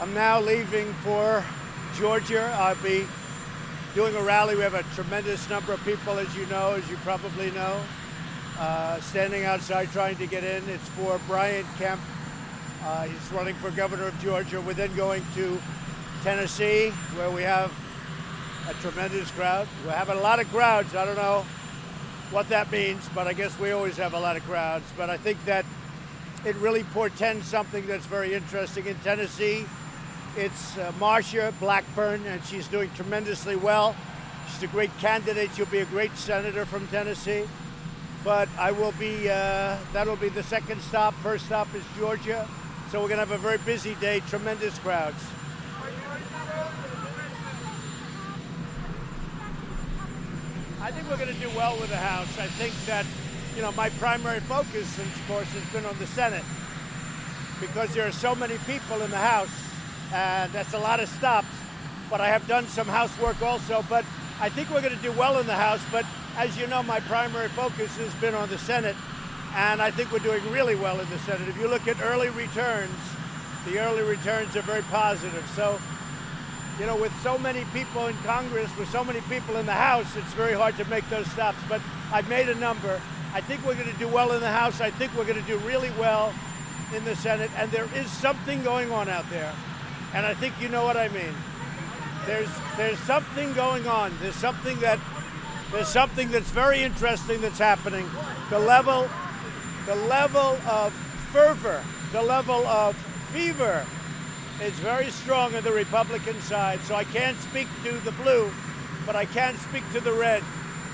I'm now leaving for Georgia. I'll be doing a rally. We have a tremendous number of people, as you know, as you probably know, standing outside trying to get in. It's for Brian Kemp. He's running for governor of Georgia. We're then going to Tennessee, where we have a tremendous crowd. We're having a lot of crowds. I don't know what that means, but I guess we always have a lot of crowds. But I think that it really portends something that's very interesting in Tennessee. It's Marsha Blackburn, and she's doing tremendously well. She's a great candidate. She'll be a great senator from Tennessee. But I will be, that'll be the second stop. First stop is Georgia. So we're gonna have a very busy day, tremendous crowds. I think we're gonna do well with the House. I think that, you know, my primary focus, of course, has been on the Senate, because there are so many people in the House, and that's a lot of stops. But I have done some House work also, but I think we're going to do well in the House. But as you know, my primary focus has been on the Senate, and I think we're doing really well in the Senate. If you look at early returns, the early returns are very positive. So, you know, with so many people in Congress, with so many people in the House, it's very hard to make those stops. But I've made a number. I think we're going to do well in the House. I think we're going to do really well in the Senate, and there is something going on out there, and I think you know what I mean. There's something going on. There's something that's very interesting that's happening. The level of fervor, the level of fever is very strong on the Republican side. So I can't speak to the blue, but I can speak to the red.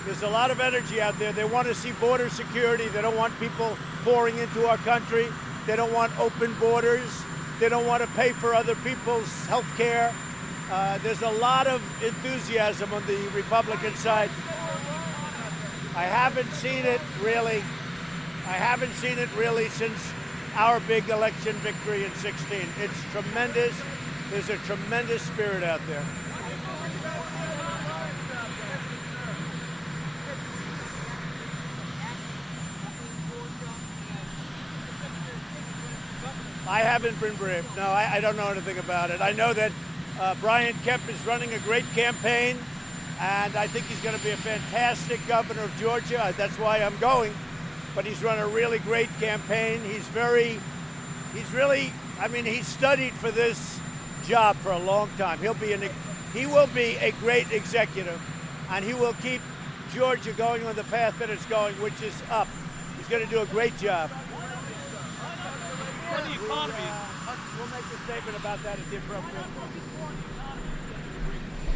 There's a lot of energy out there. They want to see border security. They don't want people pouring into our country. They don't want open borders. They don't want to pay for other people's health care. There's a lot of enthusiasm on the Republican side. I haven't seen it really. I haven't seen it really since our big election victory in 2016. It's tremendous. There's a tremendous spirit out there. I haven't been briefed. No, I don't know anything about it. I know that Brian Kemp is running a great campaign, and I think he's going to be a fantastic governor of Georgia. That's why I'm going. But he's run a really great campaign. He's studied for this job for a long time. He will be a great executive, and he will keep Georgia going on the path that it's going, which is up. He's going to do a great job. For the economy. We'll make a statement about that at the appropriate point.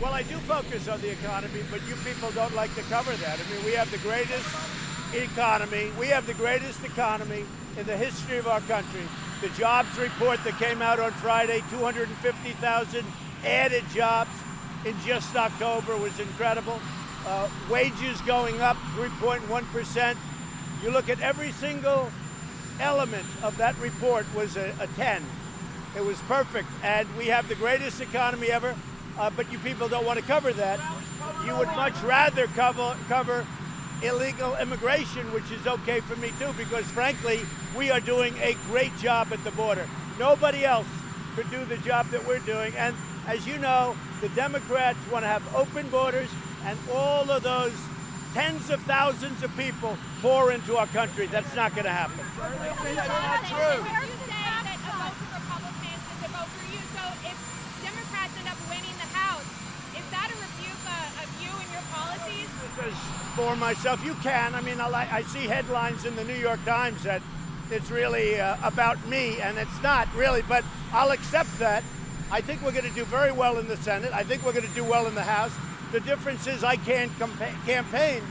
Well, I do focus on the economy, but you people don't like to cover that. I mean, we have the greatest economy. We have the greatest economy in the history of our country. The jobs report that came out on Friday, 250,000 added jobs in just October was incredible. Wages going up 3.1%. You look at every single element of that report was a 10. It was perfect, and we have the greatest economy ever, but you people don't want to cover that. You would much rather cover illegal immigration, which is okay for me too, because frankly, we are doing a great job at the border. Nobody else could do the job that we're doing, and as you know, the Democrats want to have open borders, and all of those tens of thousands of people pour into our country. That's not going to happen. That's not true. You're saying that a vote for Republicans is a vote for you. So if Democrats end up winning the House, is that a rebuke of you and your policies? Because for myself, you can. I mean, I see headlines in the New York Times that it's really about me, and it's not really, but I'll accept that. I think we're going to do very well in the Senate. I think we're going to do well in the House. The difference is I can't campaign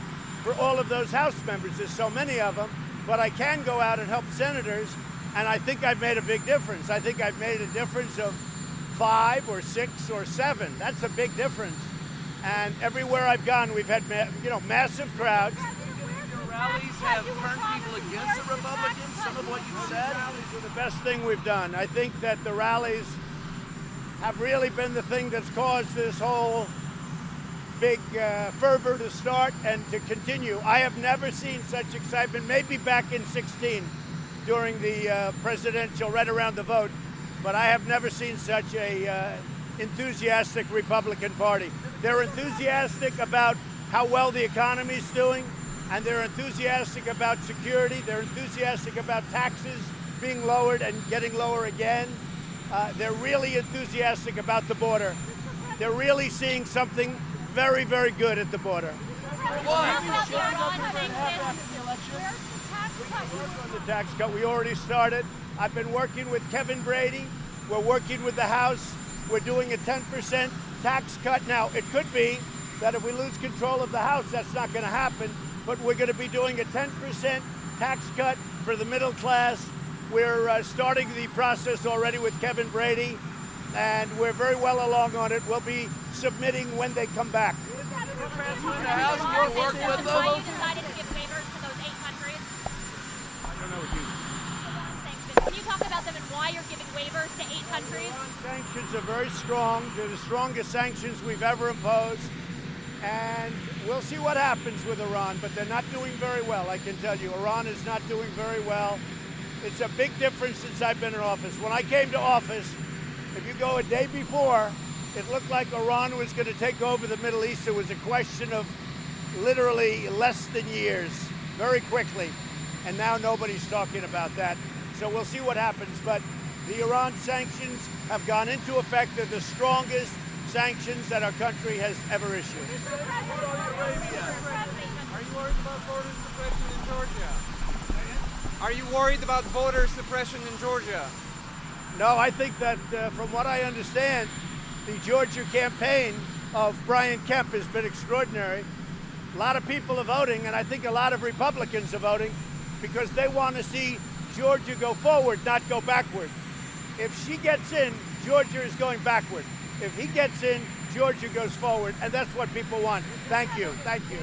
for all of those House members. There's so many of them, but I can go out and help senators, and I think I've made a big difference. I think I've made a difference of 5 or 6 or 7. That's a big difference. And everywhere I've gone, we've had massive crowds. Your rallies have turned people against the Republicans, some of what you said. Rallies are the best thing we've done. I think that the rallies have really been the thing that's caused this whole big fervor to start and to continue. I have never seen such excitement, maybe back in 2016 during the presidential, right around the vote. but I have never seen such a enthusiastic Republican Party. They're enthusiastic about how well the economy's doing, and they're enthusiastic about security. They're enthusiastic about taxes being lowered and getting lower again. They're really enthusiastic about the border. They're really seeing something very, very good at the border. On the tax cut, we already started. I've been working with Kevin Brady. We're working with the House. We're doing a 10% tax cut. Now, it could be that if we lose control of the House, that's not going to happen. But we're going to be doing a 10% tax cut for the middle class. We're starting the process already with Kevin Brady, and we're very well along on it. We'll be submitting when they come back. Why you decided to give waivers to those 8 countries? I don't know what you... Can you talk about them and why you're giving waivers to 8 countries? Sanctions are very strong. They're the strongest sanctions we've ever imposed. And we'll see what happens with Iran, but they're not doing very well, I can tell you. Iran is not doing very well. It's a big difference since I've been in office. When I came to office, if you go a day before, it looked like Iran was going to take over the Middle East. It was a question of literally less than years, very quickly. And now nobody's talking about that. So we'll see what happens. But the Iran sanctions have gone into effect. They're the strongest sanctions that our country has ever issued. Are you worried about voter suppression in Georgia? Are you worried about voter suppression in Georgia? No, I think that from what I understand, the Georgia campaign of Brian Kemp has been extraordinary. A lot of people are voting, and I think a lot of Republicans are voting because they want to see Georgia go forward, not go backward. If she gets in, Georgia is going backward. If he gets in, Georgia goes forward, and that's what people want. Thank you. Thank you.